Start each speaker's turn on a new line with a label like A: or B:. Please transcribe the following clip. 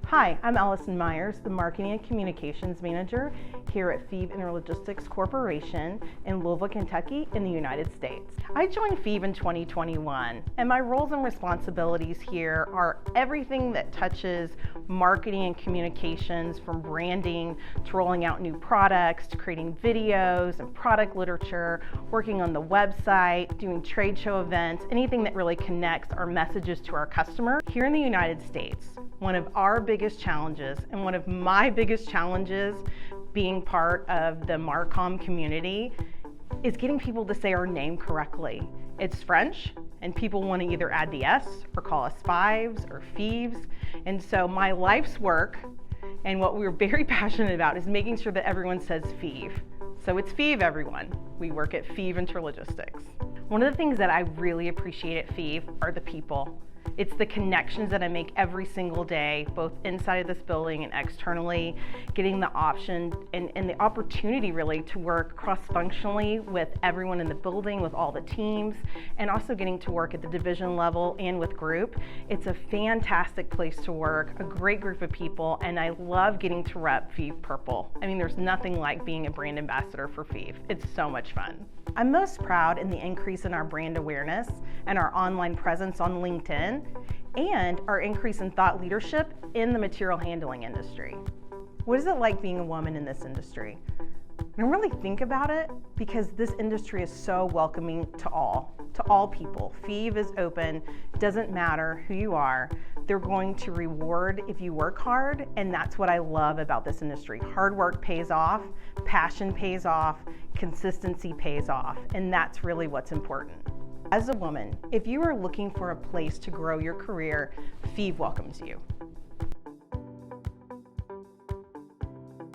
A: Hi, I'm Allison Myers, the Marketing and Communications Manager here at Fives Intralogistics Corporation in Louisville, Kentucky in the United States. I joined Feev in 2021, and my roles and responsibilities here are everything that touches marketing and communications, from branding to rolling out new products, to creating videos and product literature, working on the website, doing trade show events, anything that really connects our messages to our customer. Here in the United States, one of our biggest challenges, and one of my biggest challenges being part of the Marcom community, is getting people to say our name correctly. It's French, and people want to either add the S or call us Fives or Feeves. And so my life's work and what we're very passionate about is making sure that everyone says Feev. So it's Feev, everyone. We work at Fives Intralogistics. One of the things that I really appreciate at Feev are the people. It's the connections that I make every single day, both inside of this building and externally, getting the option and the opportunity really to work cross-functionally with everyone in the building, with all the teams, and also getting to work at the division level and with group. It's a fantastic place to work, a great group of people, and I love getting to rep Feev Purple. I mean, there's nothing like being a brand ambassador for Feev. It's so much fun. I'm most proud in the increase in our brand awareness and our online presence on LinkedIn, and our increase in thought leadership in the material handling industry. What is it like being a woman in this industry? I don't really think about it because this industry is so welcoming to all people. Feev is open, doesn't matter who you are. They're going to reward if you work hard, and that's what I love about this industry. Hard work pays off, passion pays off, consistency pays off, and that's really what's important. As a woman, if you are looking for a place to grow your career, Feev welcomes you.